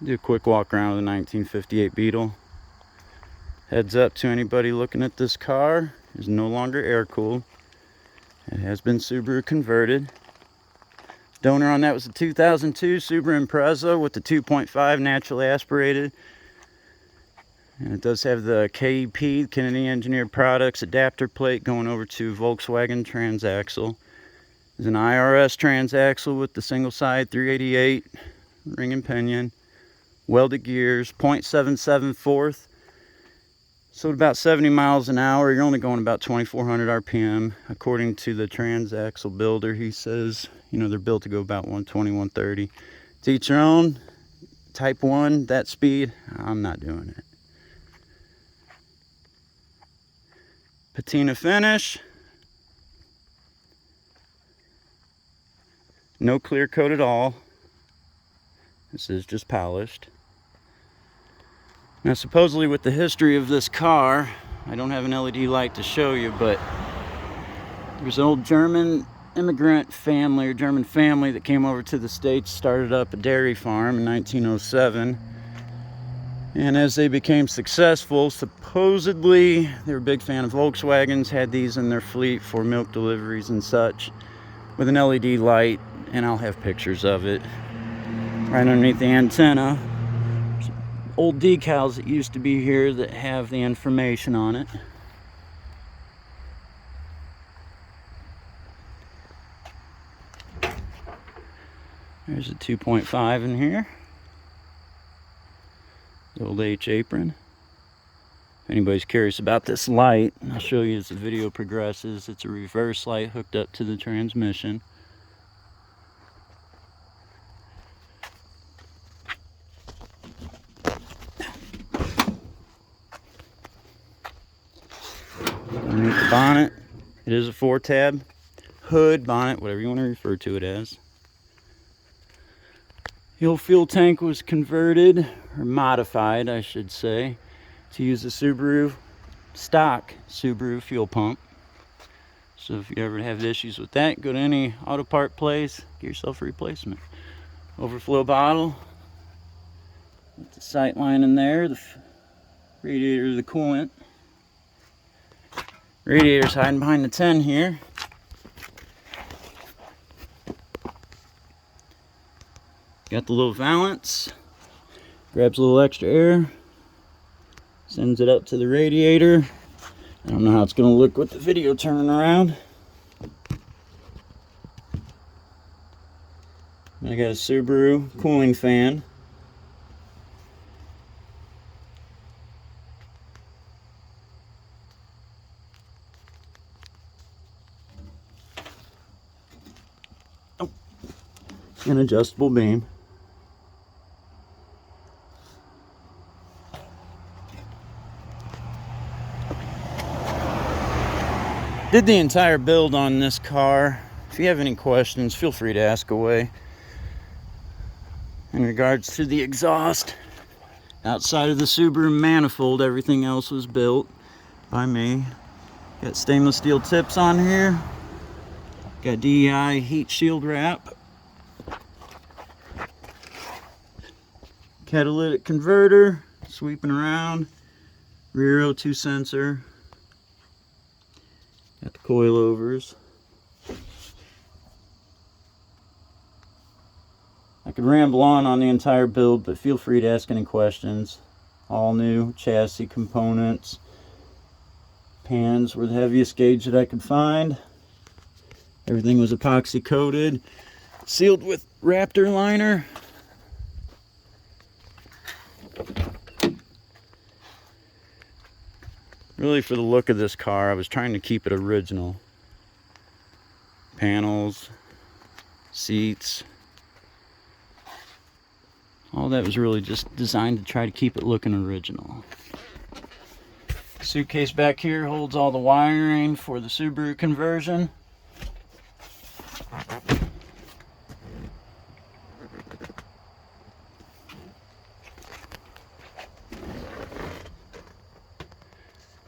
Do a quick walk around with a 1958 Beetle. Heads up to anybody looking at this car, is no longer air-cooled. It has been Subaru converted. Donor on that was a 2002 Subaru Impreza with the 2.5 naturally aspirated. And it does have the KEP, Kennedy Engineered Products, adapter plate going over to Volkswagen transaxle. There's an IRS transaxle with the single side 388 ring and pinion. Welded gears, 0.774. So at about 70 miles an hour, you're only going about 2,400 RPM. According to the transaxle builder, he says, you know, they're built to go about 120, 130. To each their own. Type 1, that speed, I'm not doing it. Patina finish. No clear coat at all. This is just polished. Now supposedly with the history of this car, I don't have an LED light to show you, but there's an old German immigrant family or German family that came over to the States, started up a dairy farm in 1907. And as they became successful, supposedly they were a big fan of Volkswagens, had these in their fleet for milk deliveries and such, with an LED light, and I'll have pictures of it. Right underneath the antenna. Old decals that used to be here that have the information on it. There's a 2.5 in here. The old H apron. If anybody's curious about this light, I'll show you as the video progresses. It's a reverse light hooked up to the transmission. Underneath the bonnet, it is a 4-tab hood, bonnet, whatever you want to refer to it as. The old fuel tank was converted, or modified I should say, to use the Subaru, stock Subaru fuel pump. So if you ever have issues with that, go to any auto part place, get yourself a replacement. Overflow bottle, with the sight line in there, the radiator of the coolant. Radiator's hiding behind the 10 here. Got the little valance. Grabs a little extra air. Sends it up to the radiator. I don't know how it's going to look with the video turning around. I got a Subaru cooling fan. An adjustable beam. Did the entire build on this car. If you have any questions, feel free to ask away. In regards to the exhaust, outside of the Subaru manifold, everything else was built by me. Got stainless steel tips on here. Got DEI heat shield wrap. Catalytic converter, sweeping around, rear O2 sensor, got the coilovers. I could ramble on the entire build, but feel free to ask any questions. All new chassis components. Pans were the heaviest gauge that I could find. Everything was epoxy coated, sealed with Raptor liner. Really, for the look of this car, I was trying to keep it original. Panels, seats, all that was really just designed to try to keep it looking original. Suitcase back here holds all the wiring for the Subaru conversion.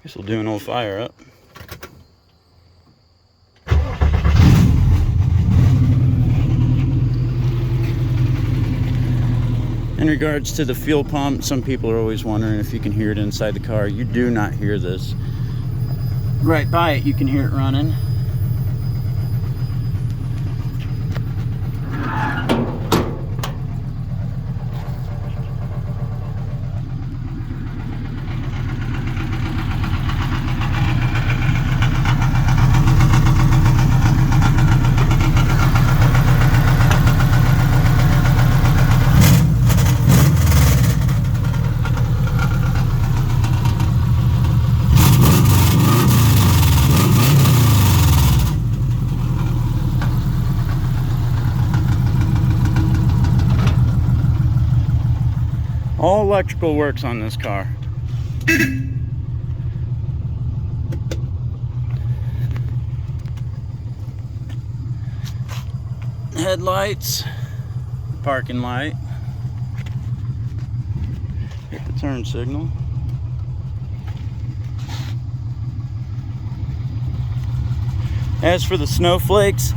Guess we'll do an old fire up. In regards to the fuel pump, some people are always wondering if you can hear it inside the car. You do not hear this. Right by it, you can hear it running. All electrical works on this car. Headlights, parking light, hit the turn signal. As for the snowflakes,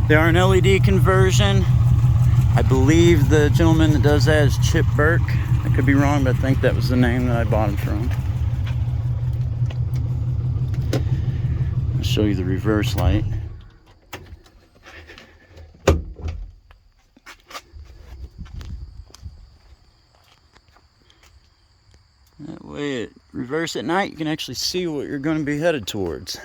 they are an LED conversion. I believe the gentleman that does that is Chip Burke. I could be wrong, but I think that was the name that I bought him from. I'll show you the reverse light. That way, it reverse at night, you can actually see what you're going to be headed towards.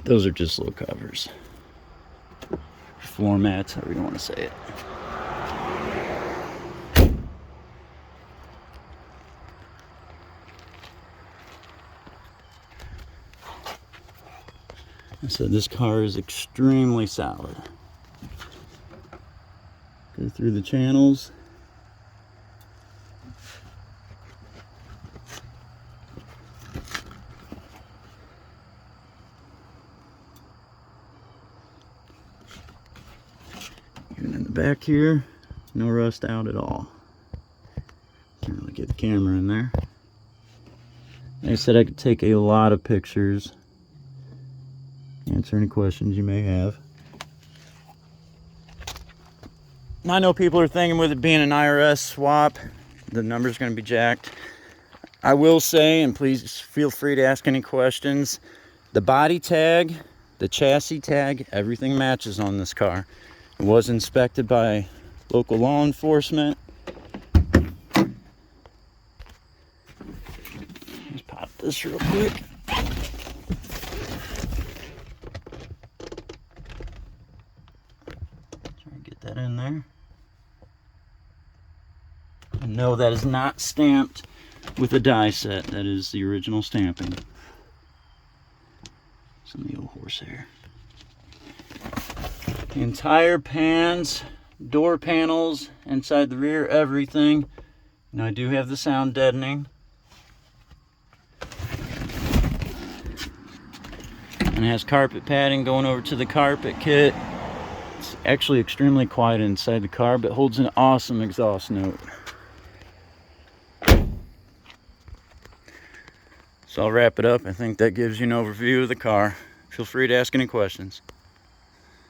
Those are just low covers. Floor mats, however you want to say it. I said this car is extremely solid. Go through the channels. Even in the back here, no rust out at all. Can't really get the camera in there. Like I said, I could take a lot of pictures, answer any questions you may have. I know people are thinking with it being an IRS swap, the number's going to be jacked. I will say, and please feel free to ask any questions, the body tag, the chassis tag, everything matches on this car. It was inspected by local law enforcement. Let's pop this real quick. Try and get that in there. And no, that is not stamped with a die set. That is the original stamping. Some of the old horsehair. The entire pans, door panels, inside the rear, everything. Now I do have the sound deadening. And it has carpet padding going over to the carpet kit. It's actually extremely quiet inside the car, but holds an awesome exhaust note. So I'll wrap it up. I think that gives you an overview of the car. Feel free to ask any questions.